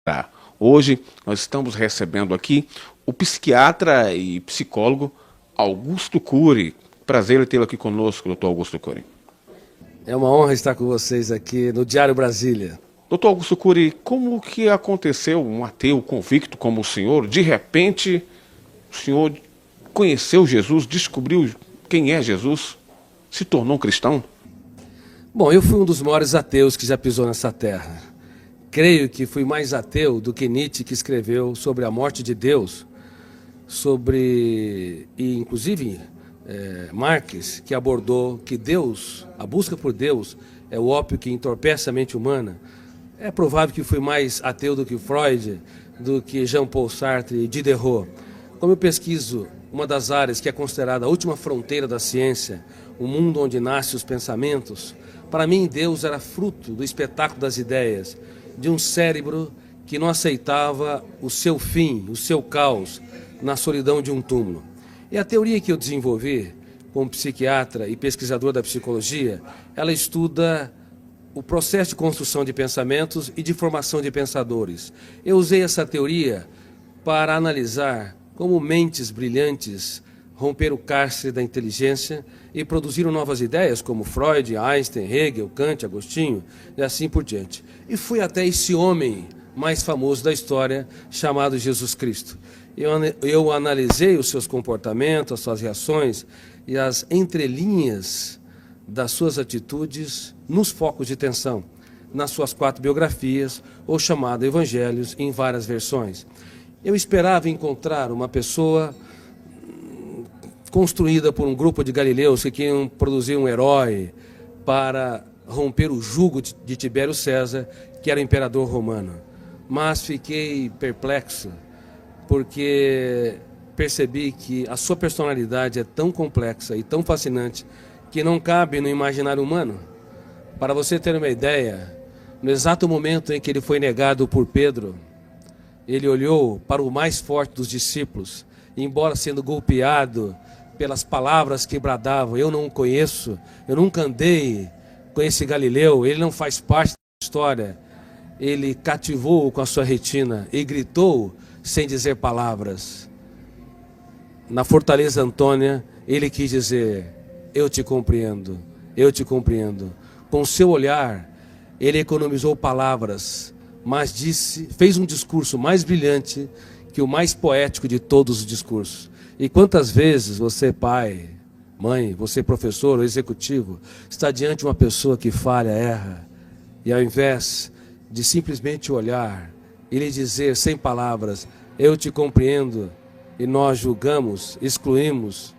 Tá. Hoje nós estamos recebendo aqui o psiquiatra e psicólogo Augusto Cury. Prazer em tê-lo aqui conosco, doutor Augusto Cury. É uma honra estar com vocês aqui no Diário Brasília. Doutor Augusto Cury, como que aconteceu um ateu convicto como o senhor, de repente o senhor conheceu Jesus, descobriu quem é Jesus, se tornou um cristão? Bom, eu fui um dos maiores ateus que já pisou nessa terra. Creio que fui mais ateu do que Nietzsche, que escreveu sobre a morte de Deus, e inclusive Marx, que abordou que Deus, a busca por Deus, é o ópio que entorpece a mente humana. É provável que fui mais ateu do que Freud, do que Jean-Paul Sartre e Diderot. Como eu pesquiso uma das áreas que é considerada a última fronteira da ciência, o mundo onde nascem os pensamentos, para mim Deus era fruto do espetáculo das ideias, de um cérebro que não aceitava o seu fim, o seu caos, na solidão de um túmulo. E a teoria que eu desenvolvi como psiquiatra e pesquisador da psicologia, ela estuda o processo de construção de pensamentos e de formação de pensadores. Eu usei essa teoria para analisar como mentes brilhantes romperam o cárcere da inteligência e produziram novas ideias como Freud, Einstein, Hegel, Kant, Agostinho e assim por diante. E fui até esse homem mais famoso da história, chamado Jesus Cristo. Eu analisei os seus comportamentos, as suas reações e as entrelinhas das suas atitudes nos focos de tensão, nas suas 4 biografias, ou chamado Evangelhos, em várias versões. Eu esperava encontrar uma pessoa construída por um grupo de galileus que queriam produzir um herói para romper o jugo de Tibério César, que era o imperador romano. Mas fiquei perplexo, porque percebi que a sua personalidade é tão complexa e tão fascinante que não cabe no imaginário humano. Para você ter uma ideia, no exato momento em que ele foi negado por Pedro, ele olhou para o mais forte dos discípulos, e embora sendo golpeado pelas palavras que bradavam, eu não o conheço, eu nunca andei com esse Galileu, ele não faz parte da história, ele cativou com a sua retina e gritou sem dizer palavras. Na Fortaleza Antônia, ele quis dizer: eu te compreendo, eu te compreendo. Com seu olhar, ele economizou palavras, mas fez um discurso mais brilhante que o mais poético de todos os discursos. E quantas vezes você, pai, mãe, você professor ou executivo, está diante de uma pessoa que falha, erra, e ao invés de simplesmente olhar e lhe dizer sem palavras, eu te compreendo, e nós julgamos, excluímos.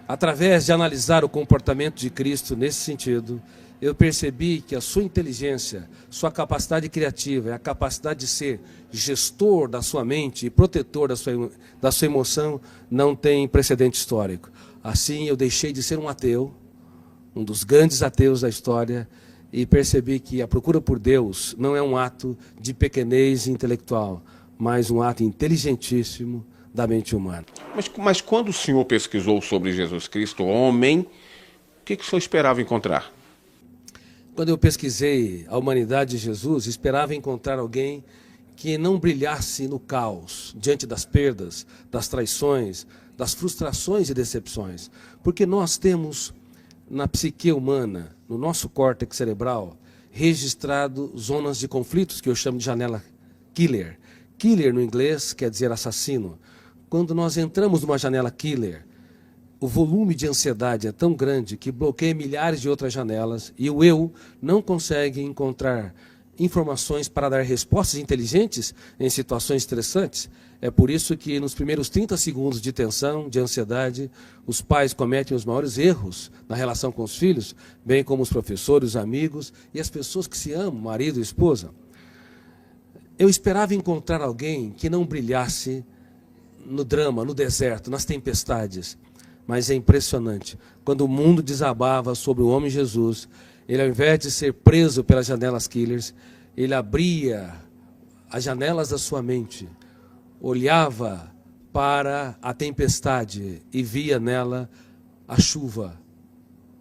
Através de analisar o comportamento de Cristo nesse sentido, eu percebi que a sua inteligência, sua capacidade criativa, a capacidade de ser gestor da sua mente e protetor da sua emoção não tem precedente histórico. Assim, eu deixei de ser um ateu, um dos grandes ateus da história, e percebi que a procura por Deus não é um ato de pequenez intelectual, mas um ato inteligentíssimo da mente humana. Mas quando o senhor pesquisou sobre Jesus Cristo, homem, o que o senhor esperava encontrar? Quando eu pesquisei a humanidade de Jesus, esperava encontrar alguém que não brilhasse no caos, diante das perdas, das traições, das frustrações e decepções. Porque nós temos na psique humana, no nosso córtex cerebral, registrado zonas de conflitos que eu chamo de janela killer. Killer no inglês quer dizer assassino. Quando nós entramos numa janela killer, o volume de ansiedade é tão grande que bloqueia milhares de outras janelas e o eu não consegue encontrar informações para dar respostas inteligentes em situações estressantes. É por isso que nos primeiros 30 segundos de tensão, de ansiedade, os pais cometem os maiores erros na relação com os filhos, bem como os professores, os amigos e as pessoas que se amam, marido e esposa. Eu esperava encontrar alguém que não brilhasse no drama, no deserto, nas tempestades. Mas é impressionante, quando o mundo desabava sobre o homem Jesus, ele, ao invés de ser preso pelas janelas killers, ele abria as janelas da sua mente, olhava para a tempestade e via nela a chuva,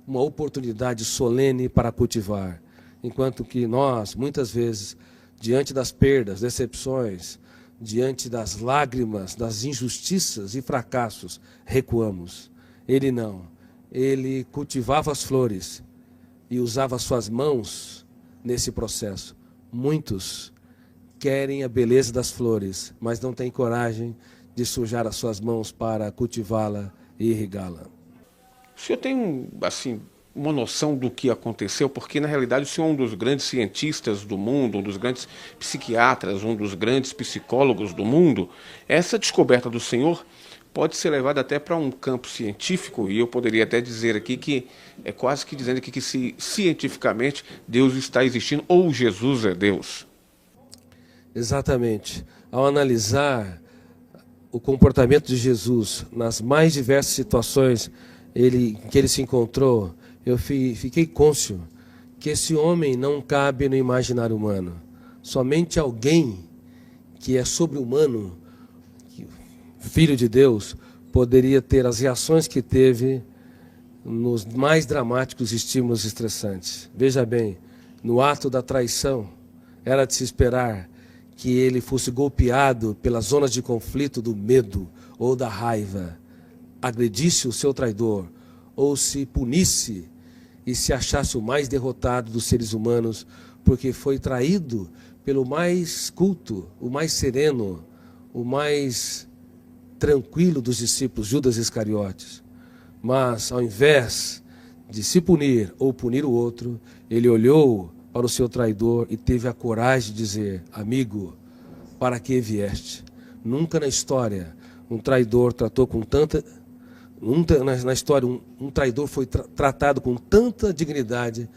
uma oportunidade solene para cultivar. Enquanto que nós, muitas vezes, diante das perdas, decepções, diante das lágrimas, das injustiças e fracassos, recuamos. Ele não. Ele cultivava as flores e usava suas mãos nesse processo. Muitos querem a beleza das flores, mas não têm coragem de sujar as suas mãos para cultivá-la e irrigá-la. O senhor tem, assim, uma noção do que aconteceu? Porque, na realidade, o senhor é um dos grandes cientistas do mundo, um dos grandes psiquiatras, um dos grandes psicólogos do mundo. Essa descoberta do senhor pode ser levada até para um campo científico, e eu poderia até dizer aqui que, é quase que dizendo aqui que cientificamente Deus está existindo, ou Jesus é Deus. Exatamente. Ao analisar o comportamento de Jesus nas mais diversas situações em que ele se encontrou, eu fiquei cônscio que esse homem não cabe no imaginário humano. Somente alguém que é sobre-humano, filho de Deus, poderia ter as reações que teve nos mais dramáticos estímulos estressantes. Veja bem, no ato da traição, era de se esperar que ele fosse golpeado pelas zonas de conflito do medo ou da raiva, agredisse o seu traidor, ou se punisse e se achasse o mais derrotado dos seres humanos, porque foi traído pelo mais culto, o mais sereno, o mais tranquilo dos discípulos, Judas Iscariotes. Mas, ao invés de se punir ou punir o outro, ele olhou para o seu traidor e teve a coragem de dizer: amigo, para que vieste? Nunca na história um traidor tratou com tanta... Na história, um traidor foi tratado com tanta dignidade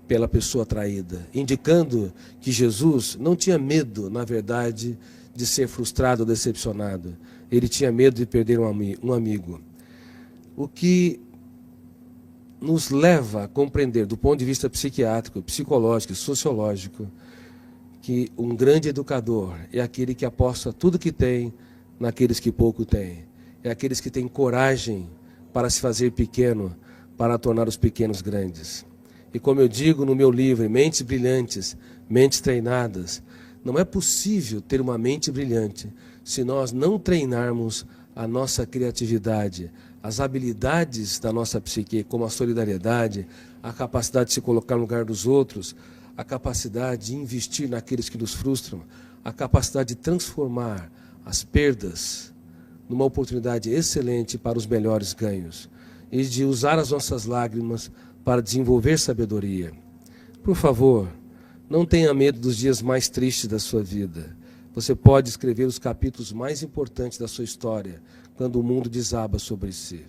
pela pessoa traída, indicando que Jesus não tinha medo, na verdade, de ser frustrado ou decepcionado. Ele tinha medo de perder um amigo. O que nos leva a compreender, do ponto de vista psiquiátrico, psicológico e sociológico, que um grande educador é aquele que aposta tudo que tem naqueles que pouco têm. É aqueles que têm coragem para se fazer pequeno, para tornar os pequenos grandes. E como eu digo no meu livro, Mentes Brilhantes, Mentes Treinadas, não é possível ter uma mente brilhante se nós não treinarmos a nossa criatividade, as habilidades da nossa psique, como a solidariedade, a capacidade de se colocar no lugar dos outros, a capacidade de investir naqueles que nos frustram, a capacidade de transformar as perdas numa oportunidade excelente para os melhores ganhos e de usar as nossas lágrimas para desenvolver sabedoria. Por favor, não tenha medo dos dias mais tristes da sua vida. Você pode escrever os capítulos mais importantes da sua história quando o mundo desaba sobre si.